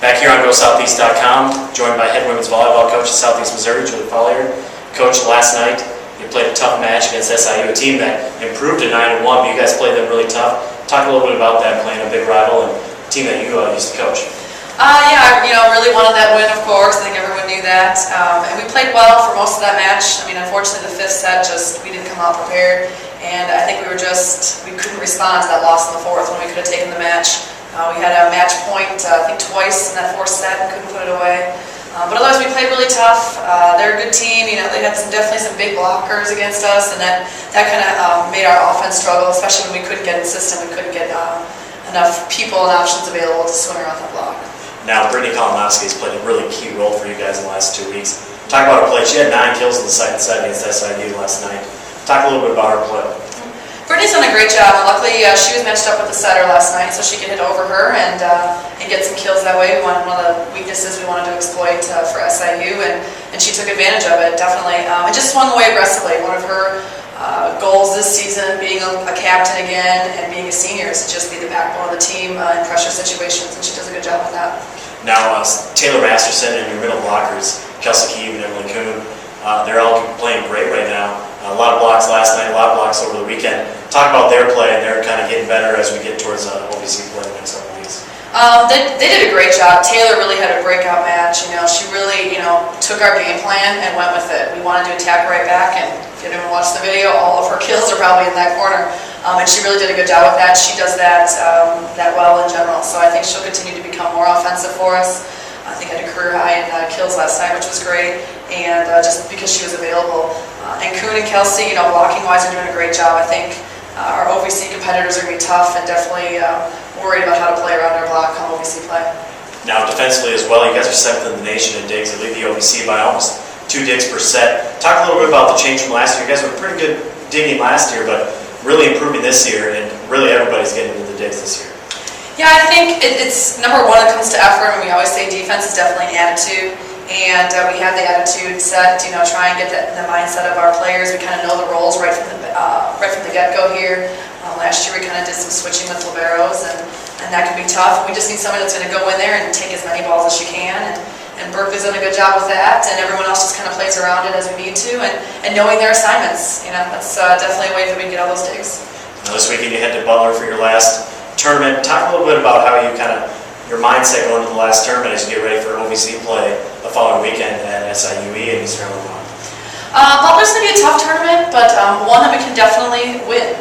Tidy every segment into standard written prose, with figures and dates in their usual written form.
Back here on GoSoutheast.com, joined by head women's volleyball coach at Southeast Missouri, Julie Folliard. Coach, last night you played a tough match against SIU, a team that improved to 9-1, but you guys played them really tough. Talk a little bit about that, playing a big rival and a team that you used to coach. Yeah, really wanted that win, of course. I think everyone knew that. And we played well for most of that match. I mean, unfortunately, the fifth set, we didn't come out prepared. And I think we couldn't respond to that loss in the fourth when we could have taken the match. We had a match point, I think twice in that fourth set and couldn't put it away. But otherwise, we played really tough. They're a good team. They had definitely some big blockers against us, and that kind of made our offense struggle, especially when we couldn't get in the system. We couldn't get enough people and options available to swing around the block. Now, Brittany Kalinowski has played a really key role for you guys in the last 2 weeks. Talk about her play. She had 9 kills in the second set against SIU last night. Talk a little bit about her play. Brittany's done a great job. Luckily, she was matched up with the setter last night, so she could hit over her and get some kills that way. One of the weaknesses we wanted to exploit for SIU, and she took advantage of it, definitely. And just swung away aggressively. One of her goals this season, being a captain again and being a senior, is to just be the backbone of the team in pressure situations, and she does a good job with that. Now, Taylor Masterson and your middle blockers, Kelsey Keeve and Emily Kuhn, they're all playing great right now. A lot of blocks last night, a lot of blocks over the weekend. Talk about their play, and they're kind of getting better as we get towards OVC play in the next couple weeks. They did a great job. Taylor really had a breakout match. She really, took our game plan and went with it. We wanted to attack right back, and if you didn't watch the video, all of her kills are probably in that corner. And she really did a good job with that. She does that well in general. So I think she'll continue to become more offensive for us. I think I had a career high in kills last night, which was great, and just because she was available. And Kuhn and Kelsey, blocking-wise, are doing a great job. I think our OVC competitors are going to be tough and definitely worried about how to play around our block come OVC play. Now, defensively as well, you guys are 7th in the nation in digs. They lead the OVC by almost 2 digs per set. Talk a little bit about the change from last year. You guys were pretty good digging last year, but really improving this year, and really everybody's getting into the digs this year. Yeah, I think it's number one, it comes to effort, and we always say defense is definitely an attitude. And we have the attitude set, try and get the mindset of our players. We kind of know the roles right from the get-go here. Last year we kind of did some switching with liberos, and that can be tough. We just need somebody that's going to go in there and take as many balls as she can. And Berkeley's done a good job with that, and everyone else just kind of plays around it as we need to, and knowing their assignments. That's definitely a way that we can get all those digs. Now, this weekend you head to Butler for your last tournament. Talk a little bit about how your mindset going into the last tournament as you get ready for OVC play the following weekend at SIUE and Eastern Illinois. Butler's going to be a tough tournament, but one that we can definitely win.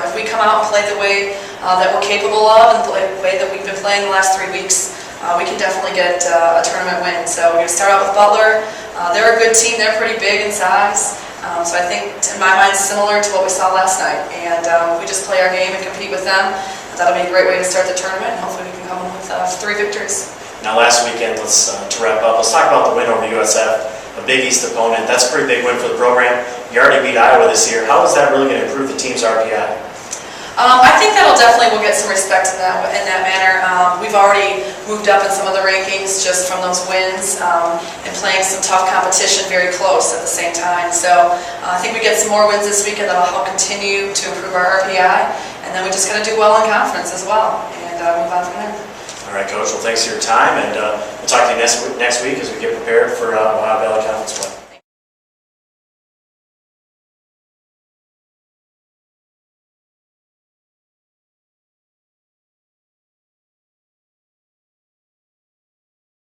If we come out and play the way that we're capable of and the way that we've been playing the last 3 weeks, we can definitely get a tournament win. So we're going to start out with Butler. They're a good team. They're pretty big in size. So I think, in my mind, similar to what we saw last night. And we just play our game and compete with them. That'll be a great way to start the tournament, and hopefully we can come home with 3 victories. Now, last weekend, to wrap up, let's talk about the win over USF, a Big East opponent. That's a pretty big win for the program. You already beat Iowa this year. How is that really going to improve the team's RPI? I think that'll definitely will get some respect in that manner. We've already moved up in some of the rankings just from those wins and playing some tough competition very close at the same time. So I think we get some more wins this weekend that'll help continue to improve our RPI, and then we just got to do well in conference as well and move on from there. All right, Coach. Well, thanks for your time, and we'll talk to you next week as we get prepared for Ohio Valley Conference play.